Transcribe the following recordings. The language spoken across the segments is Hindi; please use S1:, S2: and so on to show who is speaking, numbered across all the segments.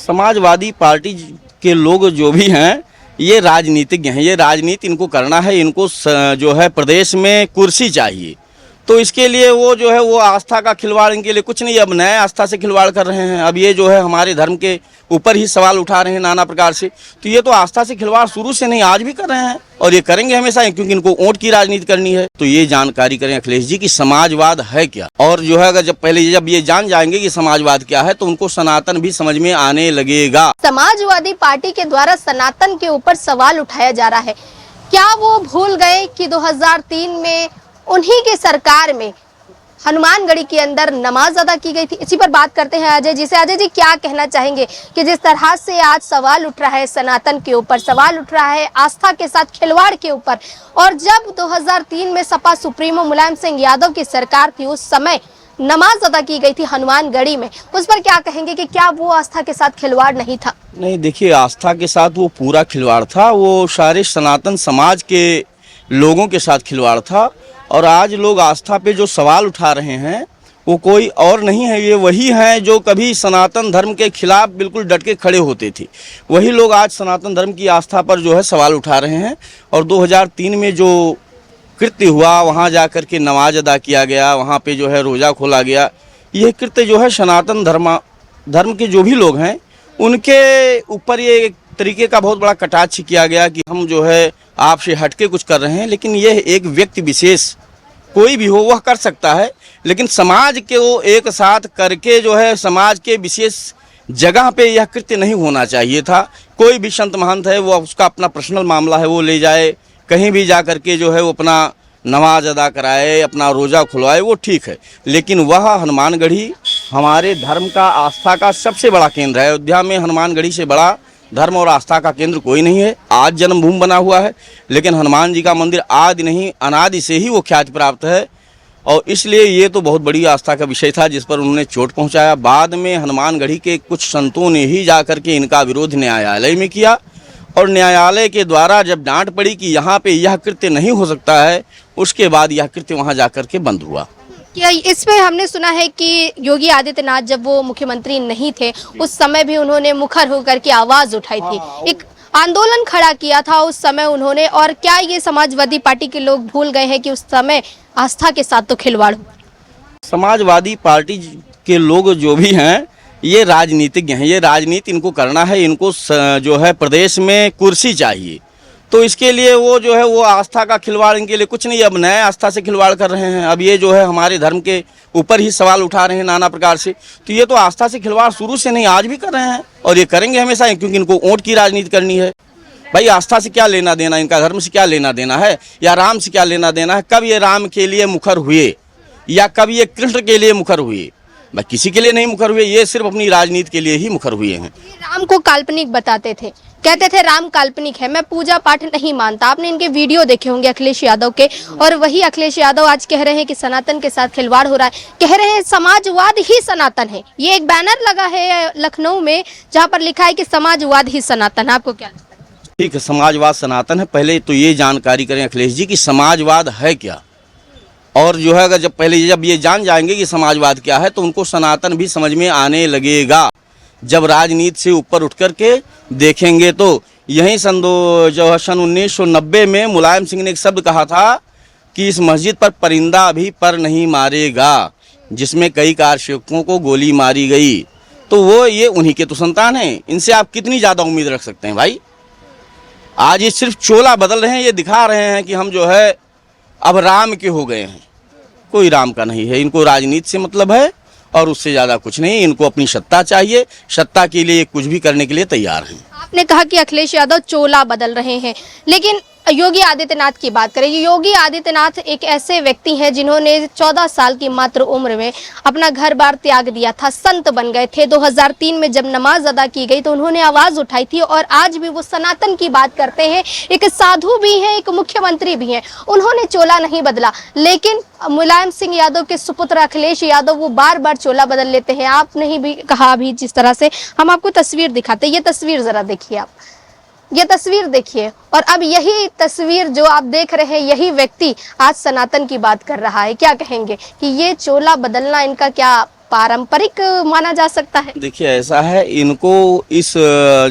S1: समाजवादी पार्टी के लोग जो भी हैं ये राजनीतिज्ञ हैं। ये राजनीति इनको करना है, इनको जो है प्रदेश में कुर्सी चाहिए। तो इसके लिए वो जो है वो आस्था का खिलवाड़ इनके लिए कुछ नहीं। अब नए आस्था से खिलवाड़ कर रहे हैं। अब ये जो है हमारे धर्म के ऊपर ही सवाल उठा रहे हैं नाना प्रकार से। तो ये तो आस्था से खिलवाड़ शुरू से नहीं, आज भी कर रहे हैं और ये करेंगे हमेशा, क्योंकि इनको वोट की राजनीति करनी है। तो ये जानकारी करें अखिलेश जी कि समाजवाद है क्या, और जो है अगर जब ये जान जाएंगे कि समाजवाद क्या है तो उनको सनातन भी समझ में आने लगेगा।
S2: समाजवादी पार्टी के द्वारा सनातन के ऊपर सवाल उठाया जा रहा है। क्या वो भूल गए कि 2003 में उन्हीं की सरकार में हनुमानगढ़ी के अंदर नमाज अदा की गई थी? इसी पर बात करते हैं अजय जी से। अजय जी, क्या कहना चाहेंगे कि जिस तरह से आज सवाल उठ रहा है सनातन के ऊपर, सवाल उठ रहा है आस्था के साथ खिलवाड़ के ऊपर, और जब 2003 में सपा सुप्रीमो मुलायम सिंह यादव की सरकार थी उस समय नमाज अदा की गई थी हनुमानगढ़ी में, उस पर क्या कहेंगे कि क्या वो आस्था के साथ खिलवाड़ नहीं था?
S1: नहीं, देखिए, आस्था के साथ वो पूरा खिलवाड़ था। वो सारे सनातन समाज के लोगों के साथ खिलवाड़ था। और आज लोग आस्था पे जो सवाल उठा रहे हैं वो कोई और नहीं है, ये वही हैं जो कभी सनातन धर्म के खिलाफ बिल्कुल डट के खड़े होते थे। वही लोग आज सनातन धर्म की आस्था पर जो है सवाल उठा रहे हैं। और 2003 में जो कृत्य हुआ, वहाँ जा कर के नमाज अदा किया गया, वहाँ पे जो है रोज़ा खोला गया, यह कृत्य जो है सनातन धर्म के जो भी लोग हैं उनके ऊपर ये एक तरीके का बहुत बड़ा कटाक्ष किया गया कि हम जो है आपसे हटके कुछ कर रहे हैं। लेकिन यह एक व्यक्ति विशेष कोई भी हो वह कर सकता है, लेकिन समाज के वो एक साथ करके जो है समाज के विशेष जगह पे यह कृत्य नहीं होना चाहिए था। कोई भी संत महंत है वो उसका अपना पर्सनल मामला है, वो ले जाए कहीं भी जा करके जो है वो अपना नमाज अदा कराए, अपना रोज़ा खुलवाए, वो ठीक है। लेकिन वह हनुमानगढ़ी हमारे धर्म का आस्था का सबसे बड़ा केंद्र है। अयोध्या में हनुमानगढ़ी से बड़ा धर्म और आस्था का केंद्र कोई नहीं है। आज जन्मभूमि बना हुआ है, लेकिन हनुमान जी का मंदिर आदि नहीं अनादि से ही वो ख्याति प्राप्त है। और इसलिए ये तो बहुत बड़ी आस्था का विषय था जिस पर उन्होंने चोट पहुंचाया। बाद में हनुमानगढ़ी के कुछ संतों ने ही जाकर के इनका विरोध न्यायालय में किया, और न्यायालय के द्वारा जब डांट पड़ी कि यहाँ पे यह कृत्य नहीं हो सकता है, उसके बाद यह कृत्य वहाँ जाकर के बंद हुआ।
S2: क्या इसमें हमने सुना है कि योगी आदित्यनाथ जब वो मुख्यमंत्री नहीं थे उस समय भी उन्होंने मुखर होकर के आवाज उठाई थी, एक आंदोलन खड़ा किया था उस समय उन्होंने, और क्या ये समाजवादी पार्टी के लोग भूल गए हैं कि उस समय आस्था के साथ तो खिलवाड़ हुआ?
S1: समाजवादी पार्टी के लोग जो भी हैं ये राजनीतिज्ञ हैं। ये राजनीति इनको करना है, इनको जो है प्रदेश में कुर्सी चाहिए। तो इसके लिए वो जो है वो आस्था का खिलवाड़ इनके लिए कुछ नहीं। अब नए आस्था से खिलवाड़ कर रहे हैं। अब ये जो है हमारे धर्म के ऊपर ही सवाल उठा रहे हैं नाना प्रकार से। तो ये तो आस्था से खिलवाड़ शुरू से नहीं, आज भी कर रहे हैं और ये करेंगे हमेशा, क्योंकि इनको वोट की राजनीति करनी है। भाई, आस्था से क्या लेना देना, इनका धर्म से क्या लेना देना है, या राम से क्या लेना देना है? कब ये राम के लिए मुखर हुए या कब ये कृष्ण के लिए मुखर हुए? भाई, किसी के लिए नहीं मुखर हुए, ये सिर्फ अपनी राजनीति के लिए ही मुखर हुए हैं।
S2: राम को काल्पनिक बताते थे, कहते थे राम काल्पनिक है, मैं पूजा पाठ नहीं मानता। आपने इनके वीडियो देखे होंगे अखिलेश यादव के, और वही अखिलेश यादव आज कह रहे हैं कि सनातन के साथ खिलवाड़ हो रहा है, कह रहे हैं समाजवाद ही सनातन है। ये एक बैनर लगा है लखनऊ में जहाँ पर लिखा है कि समाजवाद ही सनातन। आपको क्या लगता है?
S1: ठीक है, समाजवाद सनातन है। पहले तो ये जानकारी करें अखिलेश जी कि समाजवाद है क्या, और जो है अगर जब ये जान जाएंगे कि समाजवाद क्या है तो उनको सनातन भी समझ में आने लगेगा। जब राजनीति से ऊपर उठ कर के देखेंगे तो यहीं सन 1990 में मुलायम सिंह ने एक शब्द कहा था कि इस मस्जिद पर परिंदा भी पर नहीं मारेगा, जिसमें कई कारसेवकों को गोली मारी गई। तो वो ये उन्हीं के तो संतान हैं। इनसे आप कितनी ज़्यादा उम्मीद रख सकते हैं भाई? आज ये सिर्फ चोला बदल रहे हैं, ये दिखा रहे हैं कि हम जो है अब राम के हो गए हैं। कोई राम का नहीं है, इनको राजनीति से मतलब है और उससे ज़्यादा कुछ नहीं। इनको अपनी सत्ता चाहिए, सत्ता के लिए कुछ भी करने के लिए तैयार हैं।
S2: आपने कहा कि अखिलेश यादव चोला बदल रहे हैं, लेकिन योगी आदित्यनाथ की बात करें। योगी आदित्यनाथ एक ऐसे व्यक्ति हैं जिन्होंने 14 साल की मात्र उम्र में अपना घर बार त्याग दिया था, संत बन गए थे। 2003 में जब नमाज अदा की गई तो उन्होंने आवाज उठाई थी, और आज भी वो सनातन की बात करते हैं। एक साधु भी हैं, एक मुख्यमंत्री भी हैं, उन्होंने चोला नहीं बदला। लेकिन मुलायम सिंह यादव के सुपुत्र अखिलेश यादव वो बार बार चोला बदल लेते हैं। आपने ही भी कहा अभी जिस तरह से, हम आपको तस्वीर दिखाते, ये तस्वीर जरा देखिए आप, ये तस्वीर देखिए, और अब यही तस्वीर जो आप देख रहे हैं यही व्यक्ति आज सनातन की बात कर रहा है। क्या कहेंगे कि ये चोला बदलना इनका क्या पारंपरिक माना जा सकता है?
S1: देखिए ऐसा है, इनको इस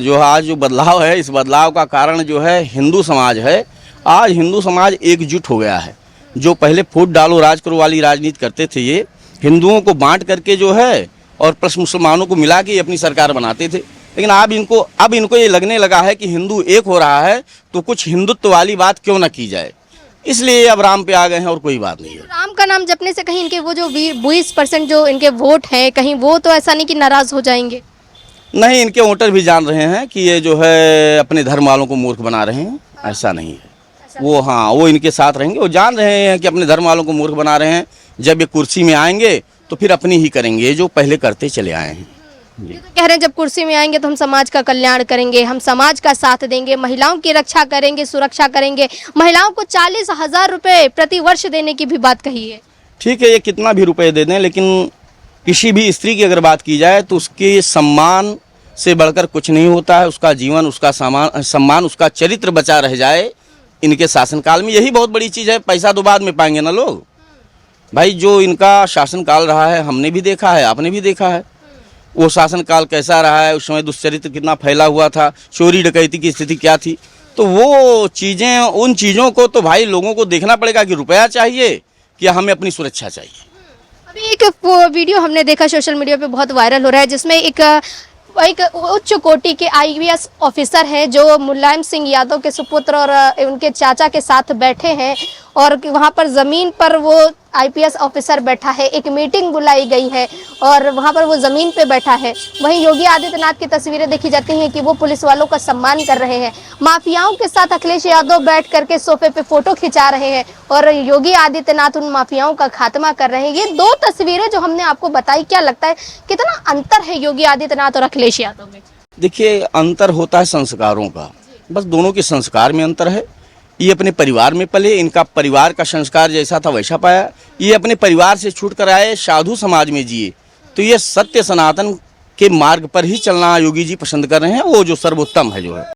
S1: जो आज जो बदलाव है, इस बदलाव का कारण जो है हिंदू समाज है। आज हिंदू समाज एकजुट हो गया है। जो पहले फूट डालो राज करो वाली राजनीति करते थे, ये हिंदुओं को बांट करके जो है और प्लस मुसलमानों को मिला के अपनी सरकार बनाते थे। लेकिन अब इनको ये लगने लगा है कि हिंदू एक हो रहा है, तो कुछ हिंदुत्व वाली बात क्यों ना की जाए, इसलिए अब राम पे आ गए हैं और कोई बात नहीं है।
S2: राम का नाम जपने से कहीं इनके वो जो 20% जो इनके वोट हैं, कहीं वो तो ऐसा नहीं कि नाराज हो जाएंगे?
S1: नहीं, इनके वोटर भी जान रहे हैं कि ये जो है अपने धर्म वालों को मूर्ख बना रहे हैं। ऐसा नहीं है, वो हाँ वो इनके साथ रहेंगे। वो जान रहे हैं कि अपने धर्म वालों को मूर्ख बना रहे हैं। जब ये कुर्सी में आएंगे तो फिर अपनी ही करेंगे जो पहले करते चले आए हैं।
S2: ये तो कह रहे हैं जब कुर्सी में आएंगे तो हम समाज का कल्याण करेंगे, हम समाज का साथ देंगे, महिलाओं की रक्षा करेंगे, सुरक्षा करेंगे। महिलाओं को 40,000 रुपए प्रति वर्ष देने की भी बात कही है।
S1: ठीक है, ये कितना भी रुपए दे दें, लेकिन किसी भी स्त्री की अगर बात की जाए तो उसके सम्मान से बढ़कर कुछ नहीं होता है। उसका जीवन, उसका सम्मान, उसका चरित्र बचा रह जाए इनके शासनकाल में, यही बहुत बड़ी चीज़ है। पैसा तो बाद में पाएंगे ना लोग। भाई जो इनका शासनकाल रहा है हमने भी देखा है, आपने भी देखा है। वो शासनकाल कैसा रहा है, उस समय दुष्चरित्र कितना फैला हुआ था, चोरी डकैती की स्थिति क्या थी। तो वो चीज़ें, उन चीज़ों को तो भाई लोगों को देखना पड़ेगा कि रुपया चाहिए कि हमें अपनी सुरक्षा चाहिए।
S2: अभी एक वीडियो हमने देखा सोशल मीडिया पे बहुत वायरल हो रहा है, जिसमें एक उच्च कोटि के IAS ऑफिसर हैं जो मुलायम सिंह यादव के सुपुत्र और उनके चाचा के साथ बैठे हैं और वहां पर जमीन पर वो IPS ऑफिसर बैठा है। एक मीटिंग बुलाई गई है और वहां पर वो जमीन पे बैठा है। वहीं योगी आदित्यनाथ की तस्वीरें देखी जाती हैं कि वो पुलिस वालों का सम्मान कर रहे हैं। माफियाओं के साथ अखिलेश यादव बैठ करके सोफे पे फोटो खिंचा रहे हैं और योगी आदित्यनाथ उन माफियाओं का खात्मा कर रहे हैं। ये दो तस्वीरें जो हमने आपको बताई, क्या लगता है कितना अंतर है योगी आदित्यनाथ और अखिलेश यादव में?
S1: देखिए, अंतर होता है संस्कारों का, बस दोनों के संस्कार में अंतर है। ये अपने परिवार में पले, इनका परिवार का संस्कार जैसा था वैसा पाया। ये अपने परिवार से छूट कर आए, साधु समाज में जिए, तो ये सत्य सनातन के मार्ग पर ही चलना योगी जी पसंद कर रहे हैं, वो जो सर्वोत्तम है जो है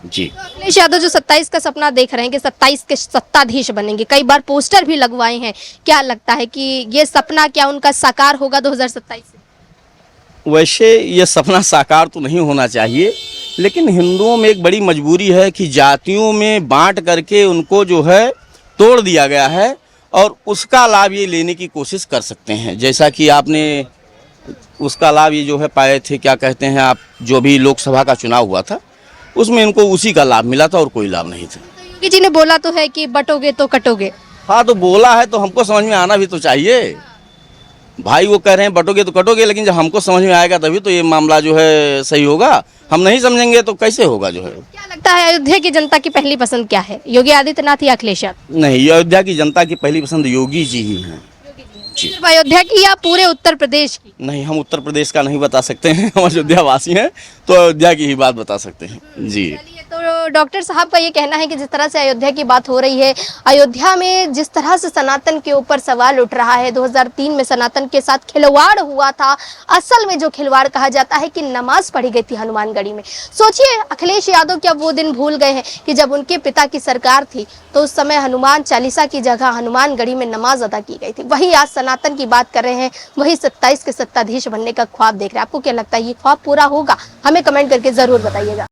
S1: जी।
S2: अखिलेश यादव जो 27 का सपना देख रहे हैं कि 27 के सत्ताधीश बनेंगे, कई बार पोस्टर भी लगवाए हैं, क्या लगता है कि ये सपना क्या उनका साकार होगा 2027 से?
S1: वैसे ये सपना साकार तो नहीं होना चाहिए, लेकिन हिंदुओं में एक बड़ी मजबूरी है कि जातियों में बांट करके उनको जो है तोड़ दिया गया है और उसका लाभ ये लेने की कोशिश कर सकते हैं। जैसा कि आपने उसका लाभ ये जो है पाए थे, क्या कहते हैं आप, जो भी लोकसभा का चुनाव हुआ था उसमें इनको उसी का लाभ मिला था और कोई लाभ नहीं था।
S2: योगी जी ने बोला तो है कि बटोगे तो कटोगे।
S1: हाँ, तो बोला है तो हमको समझ में आना भी तो चाहिए। भाई वो कह रहे हैं बटोगे तो कटोगे, लेकिन जब हमको समझ में आएगा तभी तो ये मामला जो है सही होगा। हम नहीं समझेंगे तो कैसे होगा जो है।
S2: क्या लगता है अयोध्या की जनता की पहली पसंद क्या है, योगी आदित्यनाथ या अखिलेश यादव?
S1: नहीं, अयोध्या की जनता की पहली पसंद योगी जी ही हैं।
S2: सिर्फ अयोध्या की या पूरे उत्तर प्रदेश की?
S1: नहीं, हम उत्तर प्रदेश का नहीं बता सकते हैं, हम अयोध्या वासी हैं तो अयोध्या की ही बात बता सकते हैं जी।
S2: तो डॉक्टर साहब का ये कहना है कि जिस तरह से अयोध्या की बात हो रही है, अयोध्या में जिस तरह से सनातन के ऊपर सवाल उठ रहा है, 2003 में सनातन के साथ खिलवाड़ हुआ था। असल में जो खिलवाड़ कहा जाता है कि नमाज पढ़ी गई थी हनुमानगढ़ी में। सोचिए, अखिलेश यादव क्या वो दिन भूल गए हैं कि जब उनके पिता की सरकार थी तो उस समय हनुमान चालीसा की जगह हनुमानगढ़ी में नमाज अदा की गई थी। वही आज सनातन की बात कर रहे हैं, वही 27 के सत्ताधीश बनने का ख्वाब देख रहे हैं। आपको क्या लगता है ये ख्वाब पूरा होगा? हमें कमेंट करके जरूर बताइएगा।